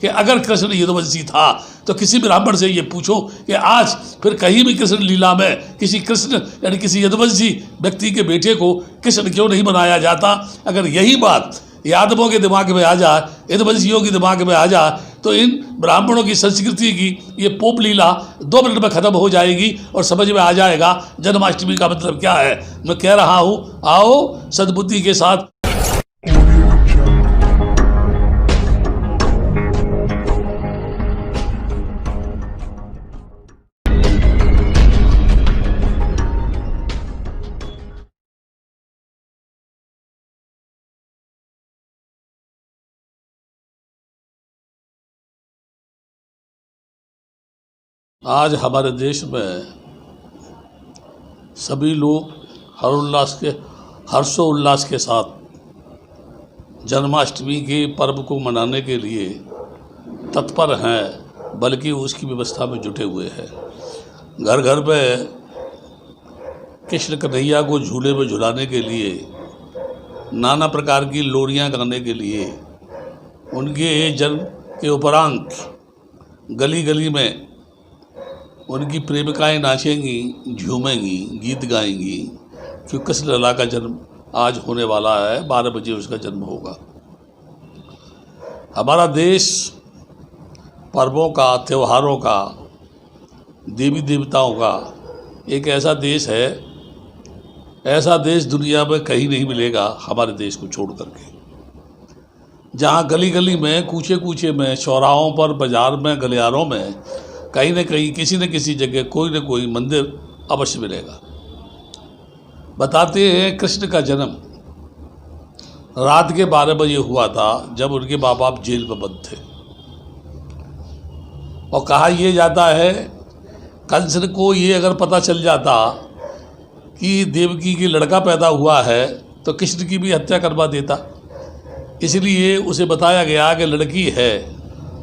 कि अगर कृष्ण यदुवंशी था तो किसी ब्राह्मण से ये पूछो कि आज फिर कहीं भी कृष्ण लीला में किसी कृष्ण यानी किसी यदुवंशी व्यक्ति के बेटे को कृष्ण क्यों नहीं बनाया जाता। अगर यही बात यादवों के दिमाग में आ जाए, यदुवंशियों के दिमाग में आ जाए, तो इन ब्राह्मणों की संस्कृति की ये पोप लीला 2 मिनट में ख़त्म हो जाएगी और समझ में आ जाएगा जन्माष्टमी का मतलब क्या है। मैं कह रहा हूँ, आओ सद्बुद्धि के साथ। आज हमारे देश में सभी लोग हर्षोल्लास के साथ जन्माष्टमी के पर्व को मनाने के लिए तत्पर हैं, बल्कि उसकी व्यवस्था में जुटे हुए हैं। घर घर में कृष्ण कन्हैया को झूले में झुलाने के लिए, नाना प्रकार की लोरियां गाने के लिए, उनके जन्म के उपरांत गली गली में उनकी प्रेमिकाएं नाचेंगी, झूमेंगी, गीत गाएंगी, क्योंकि कृष्ण लला का जन्म आज होने वाला है। 12 बजे उसका जन्म होगा। हमारा देश पर्वों का, त्योहारों का, देवी देवताओं का एक ऐसा देश है, ऐसा देश दुनिया में कहीं नहीं मिलेगा हमारे देश को छोड़ करके, जहाँ गली गली में, कूचे कूचे में, चौराहों पर, बाजार में, गलियारों में कहीं न कहीं किसी न किसी जगह कोई न कोई मंदिर अवश्य मिलेगा। बताते हैं कृष्ण का जन्म रात के 12 बजे हुआ था, जब उनके माँ बाप जेल में बंद थे। और कहा यह जाता है कंस को ये अगर पता चल जाता कि देवकी की लड़का पैदा हुआ है तो कृष्ण की भी हत्या करवा देता। इसलिए उसे बताया गया कि लड़की है,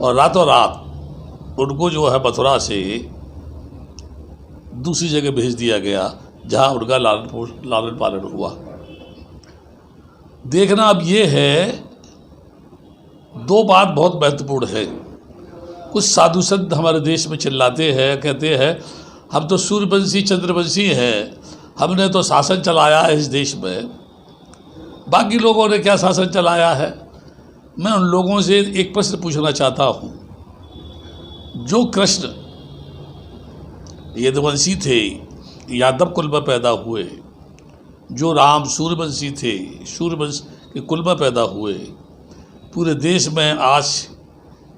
और रातों रात उनको जो है मथुरा से दूसरी जगह भेज दिया गया, जहां उनका लालन पालन हुआ। देखना अब ये है, 2 बात बहुत महत्वपूर्ण है। कुछ साधु संत हमारे देश में चिल्लाते हैं, कहते हैं हम तो सूर्यवंशी चंद्रवंशी हैं, हमने तो शासन चलाया है इस देश में, बाकी लोगों ने क्या शासन चलाया है। मैं उन लोगों से एक प्रश्न पूछना चाहता हूँ, जो कृष्ण यदुवंशी थे, यादव कुल में पैदा हुए, जो राम सूर्यवंशी थे, सूर्यवंश के कुल में पैदा हुए, पूरे देश में आज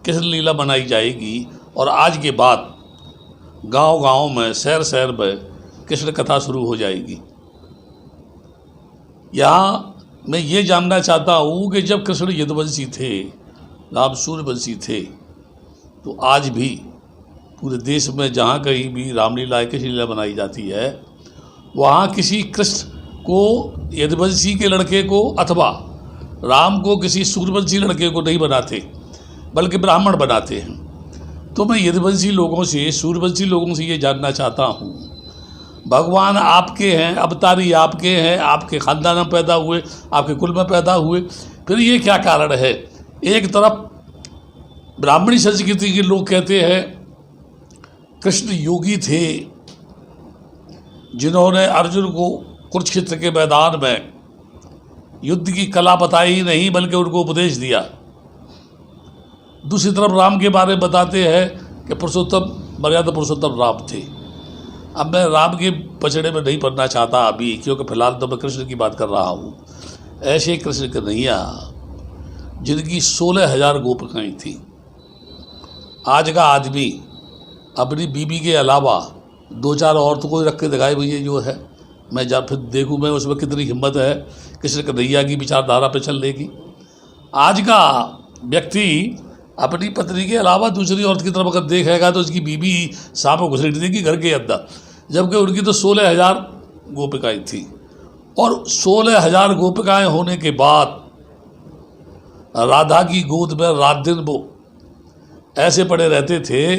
कृष्ण लीला मनाई जाएगी। और आज के बाद गांव-गांव में, शहर शहर में कृष्ण कथा शुरू हो जाएगी। यहाँ मैं ये जानना चाहता हूँ कि जब कृष्ण यदुवंशी थे, राम सूर्यवंशी थे, तो आज भी पूरे देश में जहाँ कहीं भी रामलीला, कृष्ण लीला बनाई जाती है, वहाँ किसी कृष्ण को, यदुवंशी के लड़के को, अथवा राम को किसी सूर्यवंशी लड़के को नहीं बनाते, बल्कि ब्राह्मण बनाते हैं। तो मैं यदुवंशी लोगों से, सूर्यवंशी लोगों से ये जानना चाहता हूँ, भगवान आपके हैं, अवतारी आपके हैं, आपके खानदान में पैदा हुए, आपके कुल में पैदा हुए, फिर ये क्या कारण है। एक तरफ ब्राह्मणी संस्कृति के लोग कहते हैं कृष्ण योगी थे, जिन्होंने अर्जुन को कुरुक्षेत्र के मैदान में युद्ध की कला बताई ही नहीं, बल्कि उनको उपदेश दिया। दूसरी तरफ राम के बारे में बताते हैं कि पुरुषोत्तम, मर्यादा पुरुषोत्तम राम थे। अब मैं राम के पचड़े में नहीं पढ़ना चाहता अभी, क्योंकि फिलहाल तो मैं कृष्ण की बात कर रहा हूँ। ऐसे कृष्ण कन्हैया जिनकी 16,000 गोपिकाएँ थी। आज का आदमी अपनी बीबी के अलावा 2-4 औरतों को रख के दिखाए, भैया जो है, मैं जब फिर देखूँ मैं उसमें कितनी हिम्मत है कृष्ण कन्हैया की विचारधारा पे चलने की। आज का व्यक्ति अपनी पत्नी के अलावा दूसरी औरत की तरफ अगर देखेगा तो उसकी बीबी सांप को घुसेड़ देगी घर के अंदर, जबकि उनकी तो 16,000 गोपिकाएँ थी। और 16,000 गोपिकाएँ होने के बाद राधा की गोद में रात दिन वो ऐसे पड़े रहते थे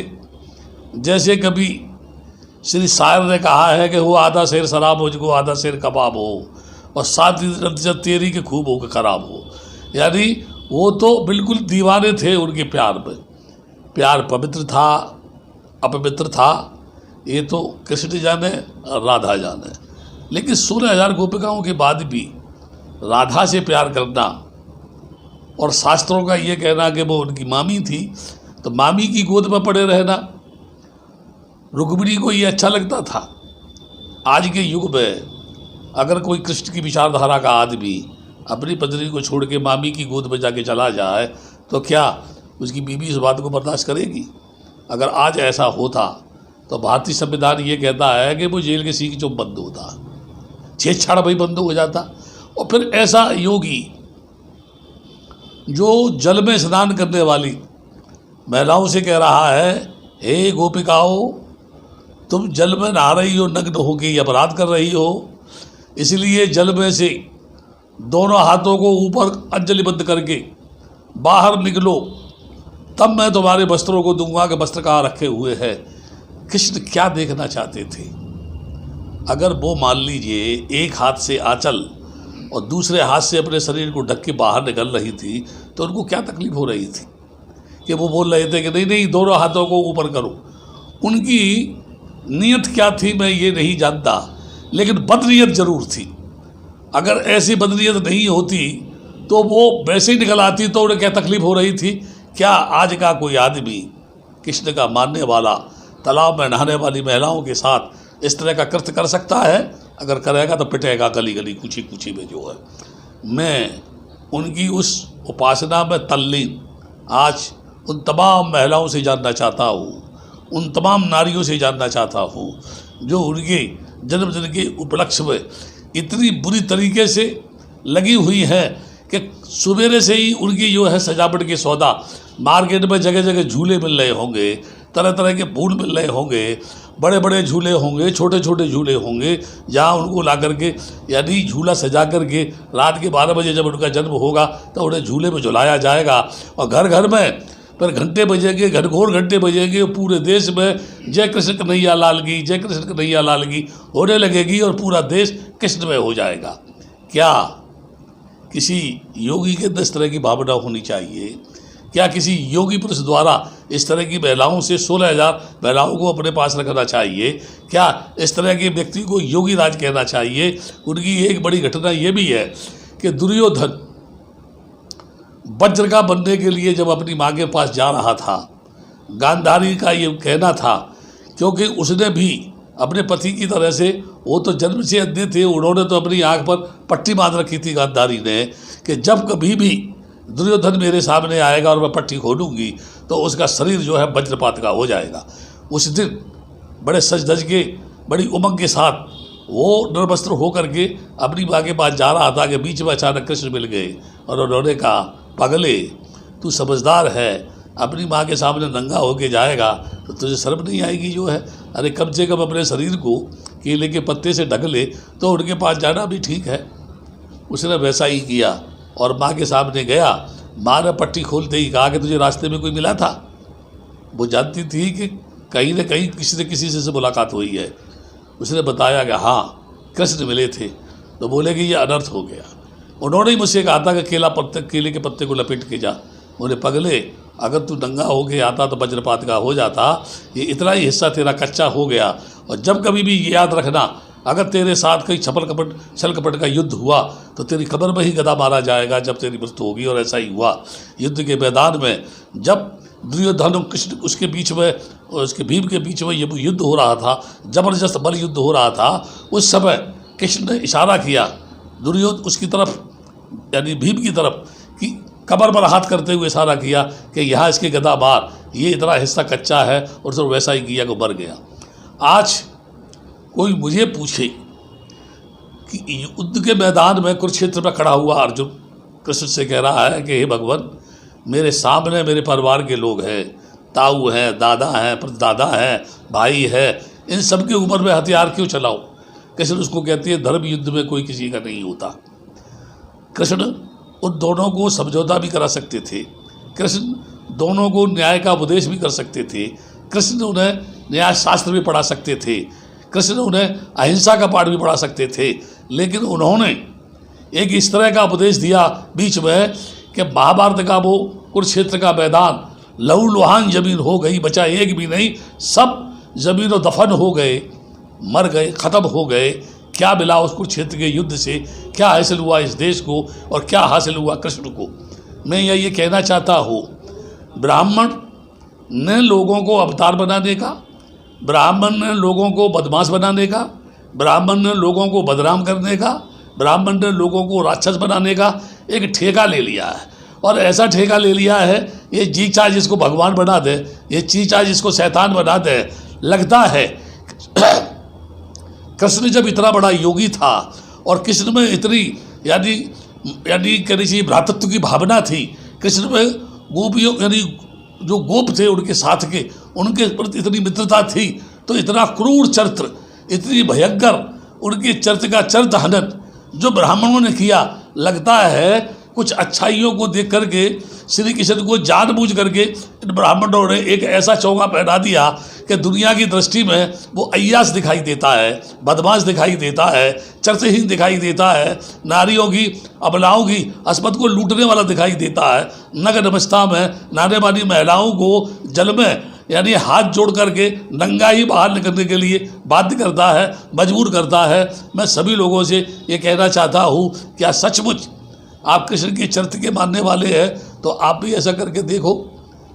जैसे कभी श्री शायर ने कहा है कि वो आधा शेर शराब हो, जिसको आधा शेर कबाब हो, और साथ ही तेरी के खूब हो के खराब हो। यानी वो तो बिल्कुल दीवाने थे उनके प्यार में। प्यार पवित्र था, अपवित्र था, ये तो कृष्ण जाने राधा जाने। लेकिन 16,000 गोपिकाओं के बाद भी राधा से प्यार करना और शास्त्रों का ये कहना कि वो उनकी मामी थी, तो मामी की गोद में पड़े रहना रुक्मिणी को ये अच्छा लगता था। आज के युग में अगर कोई कृष्ण की विचारधारा का आदमी अपनी पत्नी को छोड़ के मामी की गोद में जाके चला जाए तो क्या उसकी बीवी इस बात को बर्दाश्त करेगी? अगर आज ऐसा होता तो भारतीय संविधान ये कहता है कि वो जेल के सीख जो बंद होता, छेड़छाड़ भाई बंद हो जाता। और फिर ऐसा योगी जो जल में स्नान करने वाली महिलाओं से कह रहा है, हे गोपिकाओं, तुम जल में नहा रही हो, नग्न होकर ये अपराध कर रही हो, इसलिए जल में से दोनों हाथों को ऊपर अंजलिबद्ध करके बाहर निकलो, तब मैं तुम्हारे वस्त्रों को दूंगा कि वस्त्र कहाँ रखे हुए हैं। कृष्ण क्या देखना चाहते थे? अगर वो मान लीजिए एक हाथ से आंचल और दूसरे हाथ से अपने शरीर को ढक के बाहर निकल रही थी तो उनको क्या तकलीफ हो रही थी कि वो बोल रहे थे कि नहीं नहीं दोनों हाथों को ऊपर करो? उनकी नीयत क्या थी मैं ये नहीं जानता, लेकिन बदनीयत जरूर थी। अगर ऐसी बदनीयत नहीं होती तो वो वैसे ही निकल आती तो उन्हें क्या तकलीफ हो रही थी? क्या आज का कोई आदमी कृष्ण का मानने वाला तालाब में नहाने वाली महिलाओं के साथ इस तरह का कृत्य कर सकता है? अगर करेगा तो पिटेगा गली गली कुची कुची में जो है। मैं उनकी उस उपासना में तल्लीन आज उन तमाम महिलाओं से जानना चाहता हूँ, उन तमाम नारियों से जानना चाहता हूँ जो उनके जन्मदिन के उपलक्ष्य में इतनी बुरी तरीके से लगी हुई है कि सवेरे से ही उनकी जो है सजावट के सौदा, मार्केट में जगह जगह झूले मिल रहे होंगे, तरह तरह के फूल मिल रहे होंगे, बड़े बड़े झूले होंगे, छोटे छोटे झूले होंगे, जहाँ उनको ला करके यानी झूला सजा करके रात के 12 बजे जब उनका जन्म होगा तो उन्हें झूले में झुलाया जाएगा। और घर घर में पर घंटे बजेंगे, घनघोर घंटे बजेंगे, पूरे देश में जय कृष्ण कन्हैया लाल की, जय कृष्ण कन्हैया लाल की होने लगेगी और पूरा देश कृष्णमय हो जाएगा। क्या किसी योगी के अंदर इस तरह की भावना होनी चाहिए? क्या किसी योगी पुरुष द्वारा इस तरह की महिलाओं से 16,000 महिलाओं को अपने पास रखना चाहिए? क्या इस तरह के व्यक्ति को योगी राज कहना चाहिए? उनकी एक बड़ी घटना ये भी है कि दुर्योधन वज्र का बनने के लिए जब अपनी माँ के पास जा रहा था, गांधारी का ये कहना था, क्योंकि उसने भी अपने पति की तरह से, वो तो जन्म से अंधे थे, उन्होंने तो अपनी आँख पर पट्टी बांध रखी थी गांधारी ने कि जब कभी भी दुर्योधन मेरे सामने आएगा और मैं पट्टी खोलूँगी तो उसका शरीर जो है वज्रपात का हो जाएगा। उस दिन बड़े सज धज के, बड़ी उमंग के साथ वो निर्वस्त्र होकर के अपनी माँ के पास जा रहा था कि बीच में अचानक कृष्ण मिल गए और उन्होंने कहा, पागले, तू समझदार है, अपनी माँ के सामने नंगा होके जाएगा तो तुझे शर्म नहीं आएगी जो है? अरे कम से कम अपने शरीर को केले के पत्ते से ढक ले तो उनके पास जाना भी ठीक है। उसने वैसा ही किया और माँ के सामने गया। माँ ने पट्टी खोलते ही कहा कि तुझे रास्ते में कोई मिला था? वो जानती थी कि कहीं न कहीं किसी न किसी से मुलाकात हुई है। उसने बताया कि हाँ कृष्ण मिले थे। तो बोले कि ये अनर्थ हो गया। उन्होंने ही मुझसे कहा था कि केले के पत्ते को लपेट के जा। बोले, पगले, अगर तू नंगा हो के आता तो वज्रपात का हो जाता, ये इतना ही हिस्सा तेरा कच्चा हो गया। और जब कभी भी ये याद रखना, अगर तेरे साथ कहीं छल कपट का युद्ध हुआ तो तेरी कब्र में ही गदा मारा जाएगा जब तेरी मृत्यु होगी। और ऐसा ही हुआ। युद्ध के मैदान में जब दुर्योधन और कृष्ण उसके बीच में और उसके भीम के बीच में ये युद्ध हो रहा था, जबरदस्त बल युद्ध हो रहा था, उस समय कृष्ण ने इशारा किया दुर्योधन उसकी तरफ, यानी भीम की तरफ, कि कमर पर हाथ करते हुए इशारा किया कि यहाँ इसके गदा मार, ये इतना हिस्सा कच्चा है। और तो वैसा ही किया को मर गया। आज कोई मुझे पूछे कि युद्ध के मैदान में कुरुक्षेत्र में खड़ा हुआ अर्जुन कृष्ण से कह रहा है कि हे भगवान, मेरे सामने मेरे परिवार के लोग हैं, ताऊ हैं, दादा हैं, परदादा हैं, भाई है, इन सब के ऊपर में हथियार क्यों चलाऊं? कृष्ण उसको कहती है, धर्म युद्ध में कोई किसी का नहीं होता। कृष्ण उन दोनों को समझौता भी करा सकते थे। कृष्ण दोनों को न्याय का उपदेश भी कर सकते थे। कृष्ण उन्हें न्याय शास्त्र भी पढ़ा सकते थे। कृष्ण उन्हें अहिंसा का पाठ भी पढ़ा सकते थे। लेकिन उन्होंने एक इस तरह का उपदेश दिया बीच में कि महाभारत का वो कुरुक्षेत्र का मैदान लहूलुहान जमीन हो गई, बचा एक भी नहीं, सब जमीनों दफन हो गए, मर गए, ख़त्म हो गए। क्या मिला उस कुरुक्षेत्र के युद्ध से? क्या हासिल हुआ इस देश को और क्या हासिल हुआ कृष्ण को? मैं ये कहना चाहता हूँ, ब्राह्मण ने लोगों को अवतार बनाने का, ब्राह्मण ने लोगों को बदमाश बनाने का, ब्राह्मण ने लोगों को बदनाम करने का, ब्राह्मण ने लोगों को राक्षस बनाने का एक ठेका ले लिया है। और ऐसा ठेका ले लिया है, ये जी चाहे जिसको भगवान बना दे, ये जी चाहे जिसको शैतान बना दे। लगता है कृष्ण जब इतना बड़ा योगी था और कृष्ण में इतनी यानी कहनी चाहिए भ्रातृत्व की भावना थी, कृष्ण में गोपियों यानी जो गोप थे उनके साथ के, उनके प्रति इतनी मित्रता थी, तो इतना क्रूर चरित्र, इतनी भयंकर उनके चरित्र का चरित्र हनन जो ब्राह्मणों ने किया, लगता है कुछ अच्छाइयों को देख करके श्री कृष्ण को जानबूझ करके इन ब्राह्मणों ने एक ऐसा चौंका पहना दिया कि दुनिया की दृष्टि में वो अय्यास दिखाई देता है, बदमाश दिखाई देता है, चरित्रहीन दिखाई देता है, नारियों की अबलाओं की अस्मत को लूटने वाला दिखाई देता है। नगर अवस्था में नाने वाली महिलाओं को जल में यानी हाथ जोड़ करके नंगा ही बाहर निकलने के लिए बाध्य करता है, मजबूर करता है। मैं सभी लोगों से ये कहना चाहता हूँ, क्या सचमुच आप कृष्ण के चरित्र के मानने वाले हैं तो आप भी ऐसा करके देखो,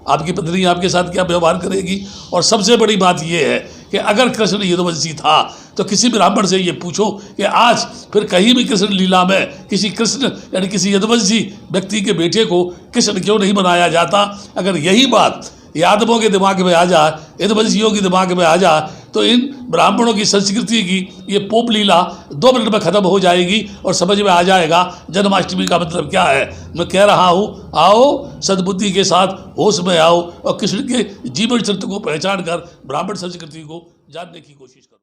आपकी पत्नी आपके साथ क्या व्यवहार करेगी। और सबसे बड़ी बात यह है कि अगर कृष्ण यदुवंशी था तो किसी ब्राह्मण से ये पूछो कि आज फिर कहीं भी कृष्ण लीला में किसी कृष्ण यानी किसी यदुवंशी व्यक्ति के बेटे को कृष्ण क्यों नहीं बनाया जाता। अगर यही बात यादवों के दिमाग में आ जाए, यदुवंशियों के दिमाग में आ जाए, तो इन ब्राह्मणों की संस्कृति की ये पोप लीला 2 मिनट में ख़त्म हो जाएगी और समझ में आ जाएगा जन्माष्टमी का मतलब क्या है। मैं कह रहा हूँ, आओ सद्बुद्धि के साथ होश में आओ और कृष्ण के जीवन चरित्र को पहचान कर ब्राह्मण संस्कृति को जानने की कोशिश करो।